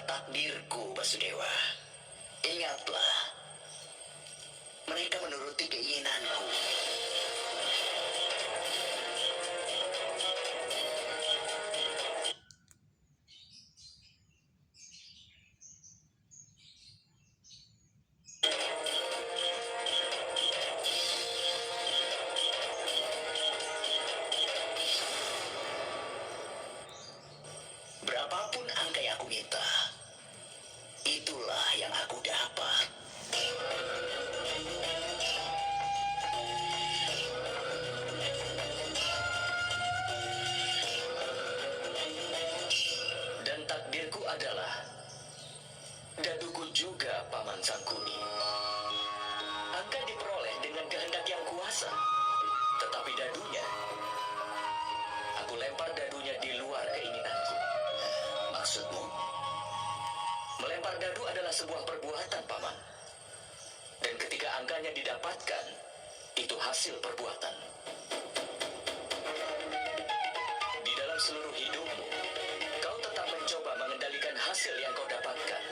adalah takdirku, Basudewa. Ingatlah, mereka menuruti keinginanku. Berapapun angka yang aku minta, itulah yang aku dapat. Dan takdirku adalah daduku juga, Paman Sangkuni. Angka diperoleh dengan kehendak yang kuasa, tetapi dadunya, aku lempar dadunya di luar keinginanku. Maksudmu? Melempar dadu adalah sebuah perbuatan, Paman. Dan ketika angkanya didapatkan, itu hasil perbuatan. Di dalam seluruh hidupmu, kau tetap mencoba mengendalikan hasil yang kau dapatkan.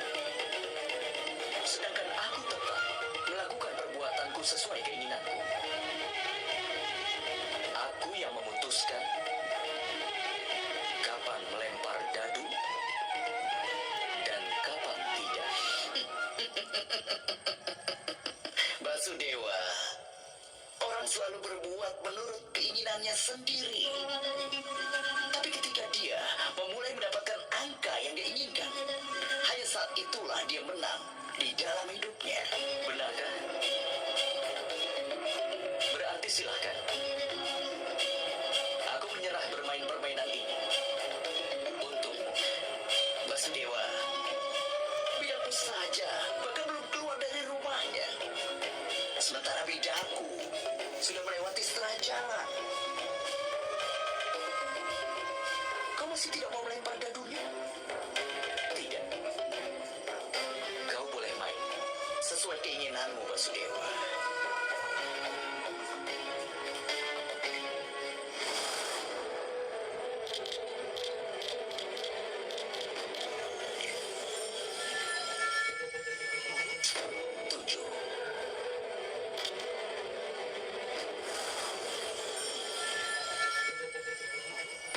Sedangkan aku tetap melakukan perbuatanku sesuai keinginanku. Aku yang memutuskan kapan melempar dadu dan kapan tidak. Basudewa, orang selalu berbuat menurut keinginannya sendiri. Tapi ketika dia memulai mendapatkan angka yang dia inginkan, hanya saat itulah dia menang di dalam hidupnya. Benar kan? Berarti silahkan. Aku menyerah bermain permainan ini. Untukmu, Basudewa. Biarpun saja, bahkan belum keluar dari rumahnya. Sementara bidaku sudah melewati setengah jalan. Kau masih tidak mau melempar dadunya? Tidak. Kau boleh main sesuai keinginanmu, Basudewa.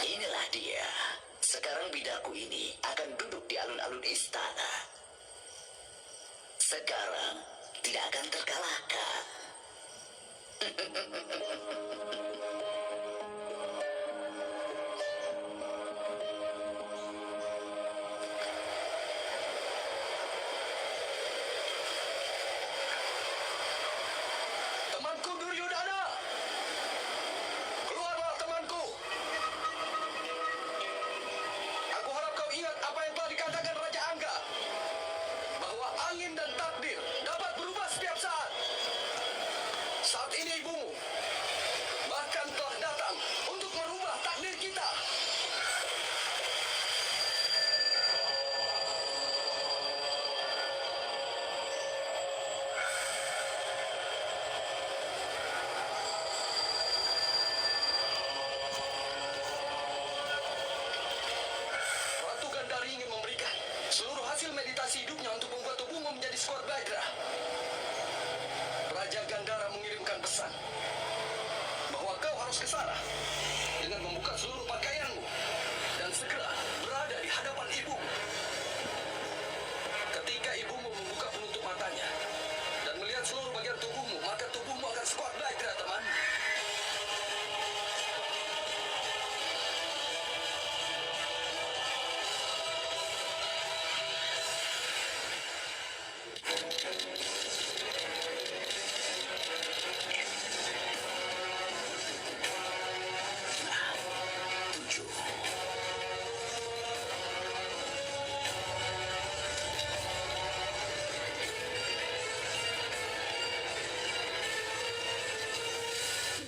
Inilah dia. Sekarang bidaku ini akan duduk di alun-alun istana. Sekarang tidak akan terkalahkan. Temanku Duryodhana! Keluarlah, temanku! Aku harap kau ingat apa yang telah dikatakan Raja Angga, bahwa angin dan takdir dapat berubah setiap saat. Saat ini ibumu bahkan telah datang untuk merubah takdir kita. Ratu Gandari ingin memberikan seluruh hasil meditasi hidupnya untuk membuat tubuhmu menjadi Skor Bagra. Raja Gandara mengirimkan pesan bahwa kau harus ke sana dengan membuka seluruh pakaianmu dan segera berada di hadapan ibumu. Ketika ibumu membuka penutup matanya dan melihat seluruh bagian tubuhmu, maka tubuhmu akan Skor Bagra, teman.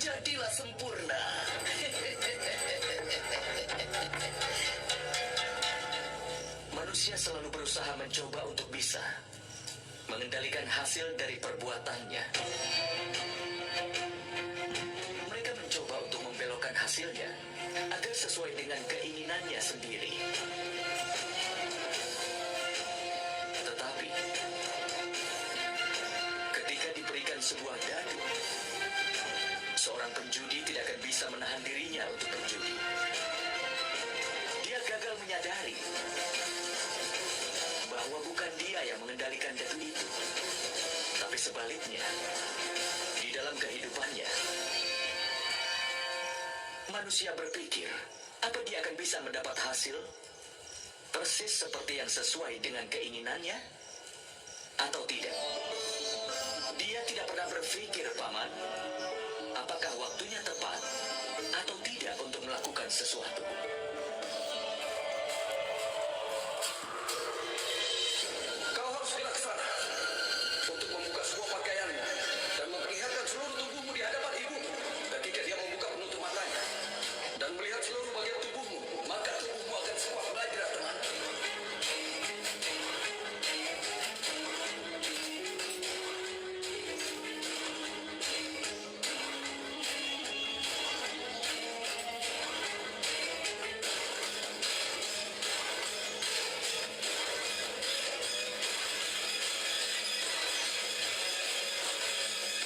Jadilah sempurna. Manusia selalu berusaha mencoba untuk bisa mengendalikan hasil dari perbuatannya. Mereka mencoba untuk membelokkan hasilnya agar sesuai dengan keinginannya sendiri. seorang penjudi tidak akan bisa menahan dirinya untuk berjudi. Dia gagal menyadari bahwa bukan dia yang mengendalikan datu itu, tapi sebaliknya, di dalam kehidupannya, manusia berpikir, apa dia akan bisa mendapat hasil persis seperti yang sesuai dengan keinginannya, atau tidak. Dia tidak pernah berpikir, Paman, apakah waktunya tepat atau tidak untuk melakukan sesuatu. Kau harus segera ke sana untuk membuka sebuah pakaianmu dan memperlihatkan seluruh tubuhmu di hadapan ibumu. Ketika dia membuka penutup matanya dan melihat seluruh bagian tubuhmu, maka tubuhmu akan semua belajar, teman.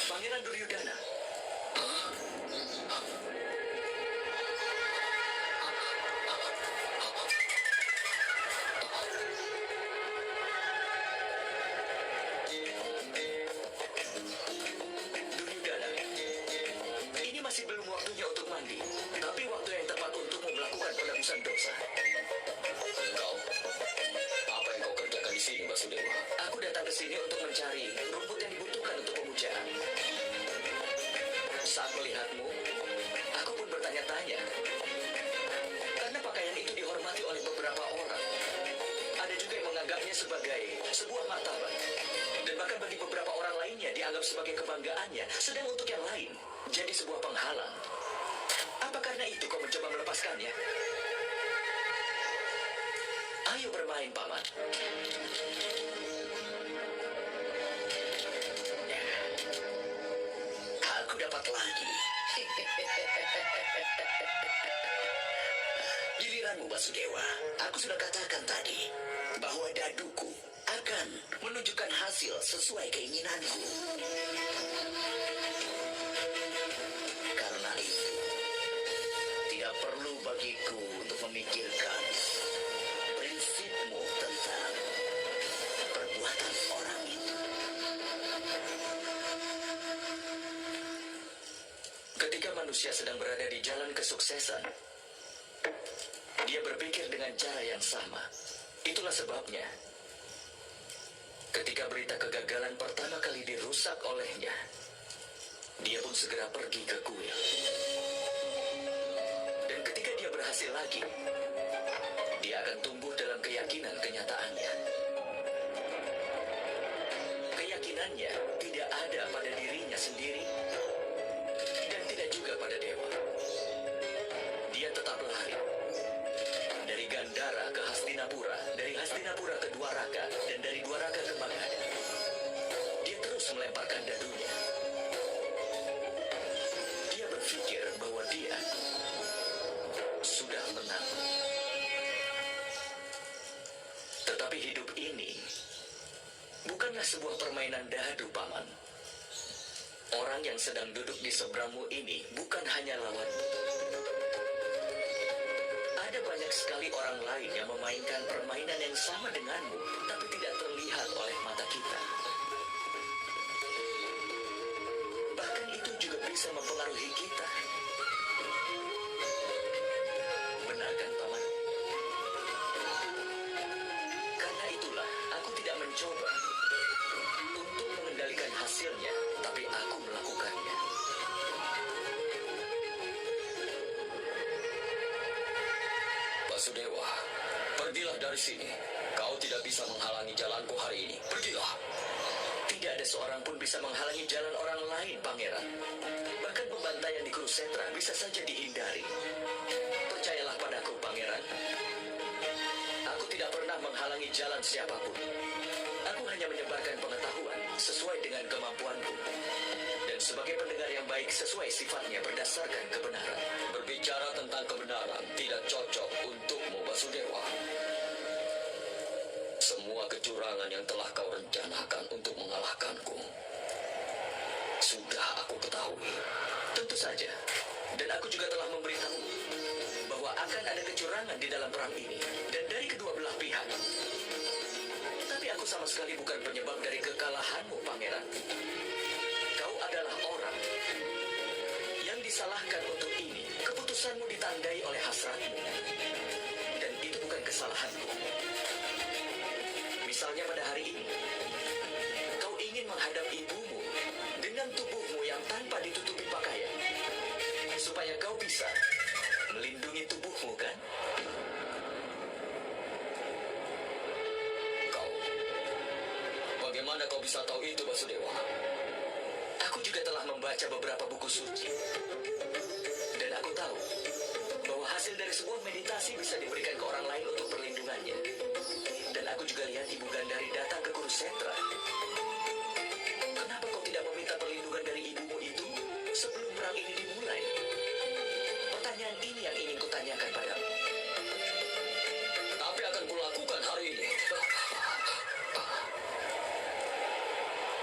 Pangeran Duryudana. Duryudana, ini masih belum waktunya untuk mandi, tapi waktu yang tepat untukmu melakukan penebusan dosa. Kau, apa yang kau kerjakan di sini, Basudewa? Aku datang ke sini untuk mencari rumput yang dibutuhkan untuk pemujaan. Saat melihatmu, aku pun bertanya-tanya. Karena pakaian itu dihormati oleh beberapa orang. Ada juga yang menganggapnya sebagai sebuah martabat. Dan bahkan bagi beberapa orang lainnya dianggap sebagai kebanggaannya. Sedang untuk yang lain, jadi sebuah penghalang. Apa karena itu kau mencoba melepaskannya? Ayo bermain, Paman. Aku dapat lagi. Giliranmu, Basudewa. Aku sudah katakan tadi bahwa daduku akan menunjukkan hasil sesuai keinginanku. Karena itu, tidak perlu bagiku untuk memikirkan prinsipmu tentang perbuatan orang itu. Ketika manusia sedang berada di jalan kesuksesan, dia berpikir dengan cara yang sama. Itulah sebabnya, ketika berita kegagalan pertama kali dirusak olehnya, dia pun segera pergi ke kuil. Dan ketika dia berhasil lagi, dia akan tumbuh dalam keyakinan kenyataannya. Keyakinannya tidak ada pada dirinya sendiri dan tidak juga pada dewa. Dia tetap lari dari Gandhara ke Hastinapura, dari Hastinapura ke Dwaraka, dan dari Dwaraka ke Magadha. Dia terus melemparkan dadunya. Dia berpikir bahwa dia sudah menang. Tetapi hidup ini bukanlah sebuah permainan dadu, Paman. Orang yang sedang duduk di seberangmu ini bukan hanya lawanmu. Ada banyak sekali orang lain yang memainkan permainan yang sama denganmu, tapi tidak terlihat oleh mata kita. Bahkan itu juga bisa mempengaruhi kita. Benar kan, Paman? Karena itulah aku tidak mencoba untuk mengendalikan hasilnya, tapi aku melakukannya. Basudewa, pergilah dari sini. Kau tidak bisa menghalangi jalanku hari ini. Pergilah. Tidak ada seorang pun bisa menghalangi jalan orang lain, Pangeran. Bahkan pembantaian di Kurusetra bisa saja dihindari. Percayalah padaku, Pangeran. Aku tidak pernah menghalangi jalan siapapun. Aku hanya menyebarkan pengetahuan sesuai dengan kemampuanku. Dan sebagai pendengar yang baik sesuai sifatnya berdasarkan kebenaran. Berbicara tentang kebenaran tidak cocok untukmu, Basudewa. Semua kecurangan yang telah kau rencanakan untuk mengalahkanku sudah aku ketahui. Tentu saja. Dan aku juga telah memberitahu bahwa akan ada kecurangan di dalam perang ini dan dari kedua belah pihak. Tapi aku sama sekali bukan penyebab dari kekalahanmu, Pangeran. Kau adalah orang yang disalahkan untuk ini. Keputusanmu ditandai oleh hasratmu. Dan itu bukan kesalahanku. Misalnya pada hari ini, kau ingin menghadap ibumu dengan tubuhmu yang tanpa ditutupi pakaian. Supaya kau bisa melindungi tubuhmu, kan? Bagaimana kau bisa tahu itu, Basudewa? Aku juga telah membaca beberapa buku suci. Dan aku tahu bahwa hasil dari sebuah meditasi bisa diberikan ke orang lain untuk perlindungannya. Dan aku juga lihat Ibu Gandari datang ke Kurusetra. Kenapa kau tidak meminta perlindungan dari ibumu itu sebelum perang ini dimulai? Pertanyaan ini yang ingin kutanyakan padamu. Tapi akan kulakukan hari ini.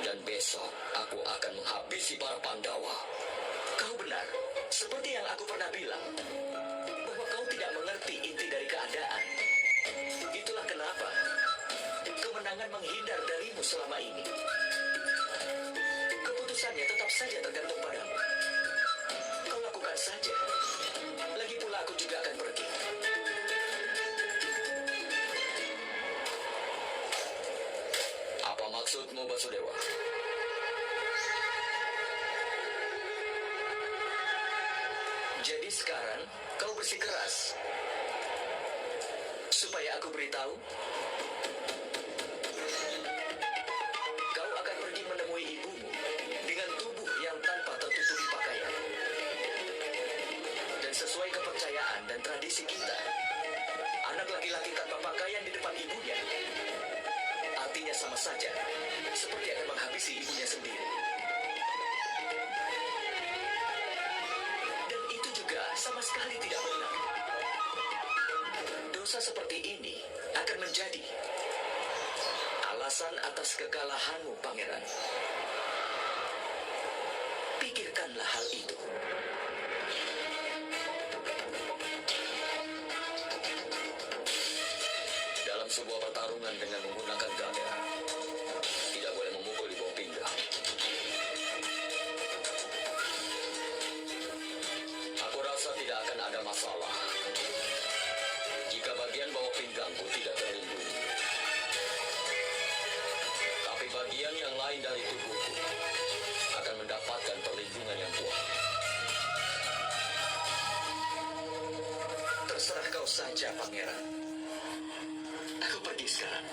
Dan besok aku akan menghabisi para Pandawa. Kau benar, seperti yang aku pernah bilang, bahwa kau tidak mengerti inti dari keadaan. Itulah kenapa kemenangan menghindar darimu selama ini. Keputusannya tetap saja tergantung padamu. Kau lakukan saja. Lagi pula aku juga akan pergi. Apa maksudmu, Basudewa? Jadi sekarang kau bersikeras supaya aku beritahu kau akan pergi menemui ibumu dengan tubuh yang tanpa tertutupi pakaian. Dan sesuai kepercayaan dan tradisi kita, anak laki-laki tanpa pakaian di depan ibunya artinya sama saja seperti akan menghabisi ibunya sendiri. Dan itu juga sama sekali tidak benar. Dosa seperti ini akan menjadi alasan atas kekalahanmu, Pangeran. Pikirkanlah hal itu. Dalam sebuah pertarungan dengan menggunakan dada, tidak boleh memukul di bawah pinggang. Aku rasa tidak akan ada masalah jika bagian bawah pinggangku tidak terlindungi. Tapi bagian yang lain dari tubuhku akan mendapatkan perlindungan yang kuat. Terserah kau saja, Pangeran. Aku pergi sekarang.